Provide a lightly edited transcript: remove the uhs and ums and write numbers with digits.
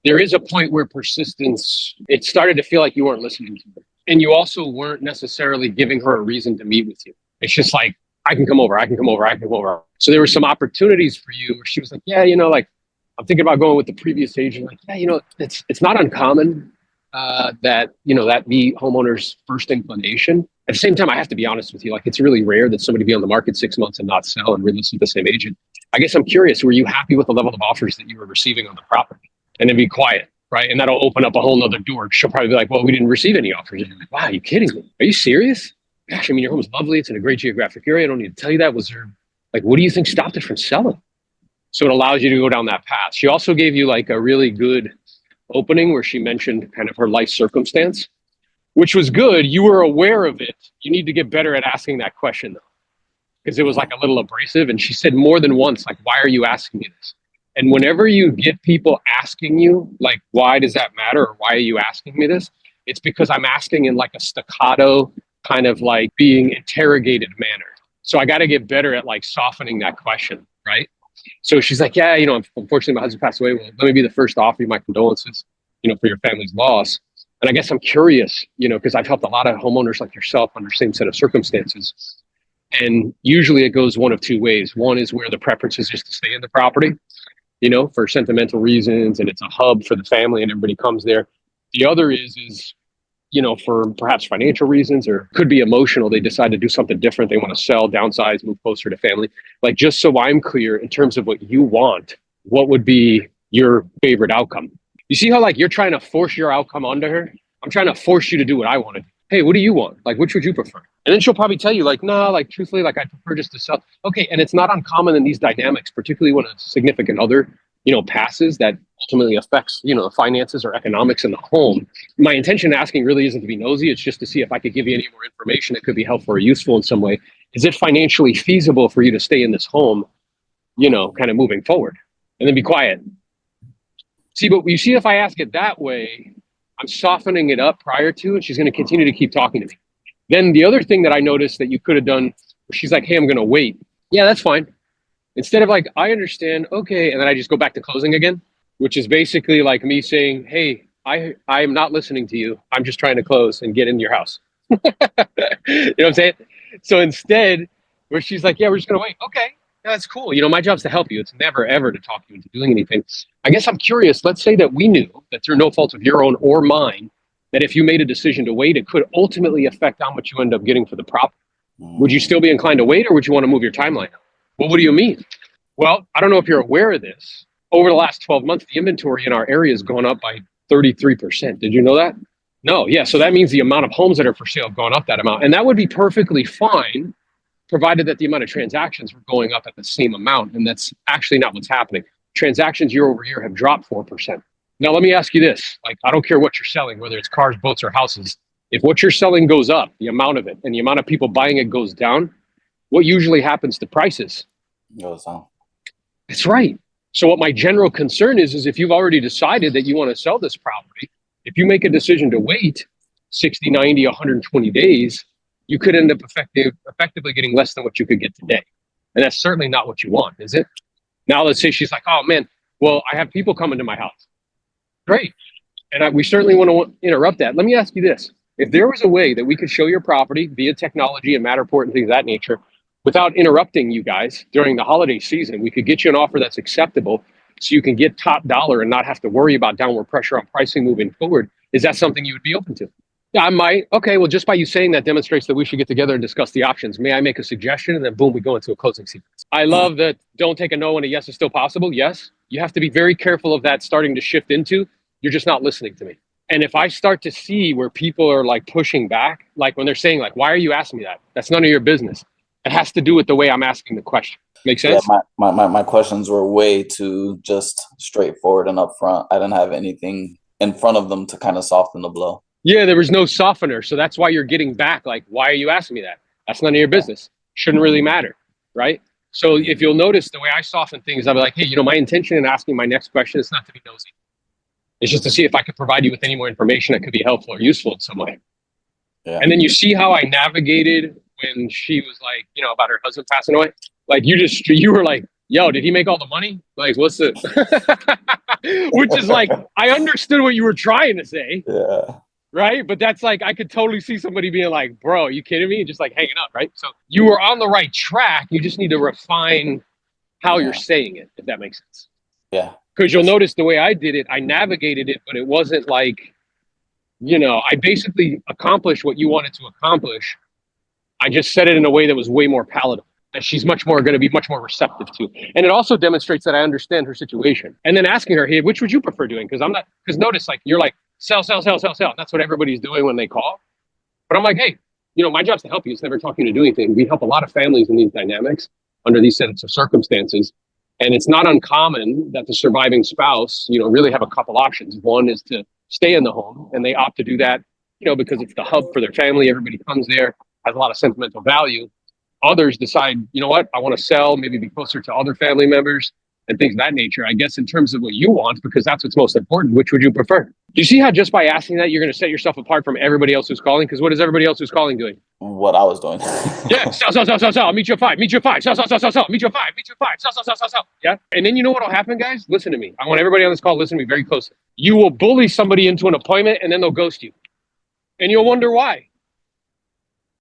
there is a point where persistence, it started to feel like you weren't listening to her. And you also weren't necessarily giving her a reason to meet with you. It's just like, I can come over, I can come over, I can come over. So there were some opportunities for you where she was like, yeah, like, I'm thinking about going with the previous agent. Like, yeah, it's not uncommon that, that be homeowners' first inclination. At the same time, I have to be honest with you. Like, it's really rare that somebody be on the market 6 months and not sell and re-list with the same agent. I guess I'm curious, were you happy with the level of offers that you were receiving on the property? And then be quiet, right? And that'll open up a whole nother door. She'll probably be like, well, we didn't receive any offers. And you're like, wow, are you kidding me? Are you serious? Gosh, I mean, your home's lovely. It's in a great geographic area. I don't need to tell you that. Was there, like, what do you think stopped it from selling? So it allows you to go down that path. She also gave you like a really good opening where she mentioned kind of her life circumstance, which was good. You were aware of it. You need to get better at asking that question though, because it was like a little abrasive. And she said more than once, like, why are you asking me this? And whenever you get people asking you, like, why does that matter? Or why are you asking me this? It's because I'm asking in like a staccato kind of like being interrogated manner. So I got to get better at like softening that question, right? So she's like, yeah, unfortunately my husband passed away. Well, let me be the first to offer you my condolences, for your family's loss. And I guess I'm curious, because I've helped a lot of homeowners like yourself under the same set of circumstances. And usually it goes one of two ways. One is where the preference is just to stay in the property, for sentimental reasons, and it's a hub for the family and everybody comes there. The other is for perhaps financial reasons, or could be emotional. They decide to do something different. They want to sell, downsize, move closer to family. Like, just so I'm clear in terms of what you want, what would be your favorite outcome? You see how like you're trying to force your outcome onto her? I'm trying to force you to do what I want to do. Hey, what do you want? Like, which would you prefer? And then she'll probably tell you like, no, like truthfully, like I prefer just to sell. Okay. And it's not uncommon in these dynamics, particularly when a significant other, passes, that ultimately affects, the finances or economics in the home. My intention in asking really isn't to be nosy. It's just to see if I could give you any more information that could be helpful or useful in some way. Is it financially feasible for you to stay in this home, kind of moving forward? And then be quiet. See, but you see, if I ask it that way, I'm softening it up prior to, and she's going to continue to keep talking to me. Then the other thing that I noticed that you could have done, she's like, hey, I'm going to wait. Yeah, that's fine. Instead of like, I understand, okay, and then I just go back to closing again, which is basically like me saying, hey, I am not listening to you. I'm just trying to close and get into your house. You know what I'm saying? So instead, where she's like, yeah, we're just going to wait. Okay, yeah, that's cool. My job's to help you. It's never, ever to talk you into doing anything. I guess I'm curious. Let's say that we knew that through no fault of your own or mine, that if you made a decision to wait, it could ultimately affect how much you end up getting for the property. Would you still be inclined to wait, or would you want to move your timeline up? Well, what do you mean? Well, I don't know if you're aware of this. Over the last 12 months, the inventory in our area has gone up by 33%. Did you know that? No. Yeah. So that means the amount of homes that are for sale have gone up that amount. And that would be perfectly fine, provided that the amount of transactions were going up at the same amount. And that's actually not what's happening. Transactions year over year have dropped 4%. Now, let me ask you this. Like, I don't care what you're selling, whether it's cars, boats, or houses. If what you're selling goes up, the amount of it, and the amount of people buying it goes down, what usually happens to prices? Goes down. That's right. So what my general concern is if you've already decided that you want to sell this property, if you make a decision to wait 60, 90, 120 days, you could end up effectively getting less than what you could get today. And that's certainly not what you want, is it? Now, let's say she's like, oh man, well, I have people coming to my house. Great. And we certainly want to interrupt that. Let me ask you this. If there was a way that we could show your property via technology and Matterport and things of that nature, without interrupting you guys during the holiday season, we could get you an offer that's acceptable so you can get top dollar and not have to worry about downward pressure on pricing moving forward. Is that something you would be open to? Yeah, I might. Okay, well, just by you saying that demonstrates that we should get together and discuss the options. May I make a suggestion? And then boom, we go into a closing sequence. I love that don't take a no and a yes is still possible. Yes, you have to be very careful of that starting to shift into, you're just not listening to me. And if I start to see where people are like pushing back, like when they're saying like, why are you asking me that? That's none of your business. It has to do with the way I'm asking the question. Make sense? Yeah, my questions were way too just straightforward and upfront. I didn't have anything in front of them to kind of soften the blow. Yeah, there was no softener. So that's why you're getting back. Like, why are you asking me that? That's none of your business. Shouldn't really matter, right? So if you'll notice the way I soften things, I'll be like, hey, my intention in asking my next question is not to be nosy. It's just to see if I could provide you with any more information that could be helpful or useful in some way. Yeah. And then you see how I navigated when she was like, about her husband passing away. Like you were like yo, did he make all the money? Like, what's the, which is like, I understood what you were trying to say. Yeah. Right. But that's like, I could totally see somebody being like, bro, are you kidding me? And just like hanging up. Right. So you were on the right track. You just need to refine how you're saying it, if that makes sense. Yeah. Because you'll notice the way I did it, I navigated it, but it wasn't like, I basically accomplished what you wanted to accomplish. I just said it in a way that was way more palatable, that she's much more going to be much more receptive to. And it also demonstrates that I understand her situation. And then asking her, hey, which would you prefer doing? Because notice, like, you're like, sell, sell, sell, sell, sell. That's what everybody's doing when they call. But I'm like, hey, my job's to help you. It's never talking to do anything. We help a lot of families in these dynamics under these sets of circumstances. And it's not uncommon that the surviving spouse, really have a couple options. One is to stay in the home, and they opt to do that, because it's the hub for their family. Everybody comes there, has a lot of sentimental value. Others decide, you know what, I want to sell, maybe be closer to other family members and things of that nature. I guess in terms of what you want, because that's what's most important, which would you prefer? Do you see how just by asking that, you're going to set yourself apart from everybody else who's calling? Because what is everybody else who's calling doing? What I was doing. Yeah, sell, sell, sell, sell, sell. I'll meet you at 5. Meet you at 5. Sell, sell, sell, sell, sell. Meet you at 5. Meet you at 5. Sell, sell, sell, sell, sell. Yeah. And then you know what will happen, guys? Listen to me. I want everybody on this call to listen to me very closely. You will bully somebody into an appointment, and then they'll ghost you. And you'll wonder why.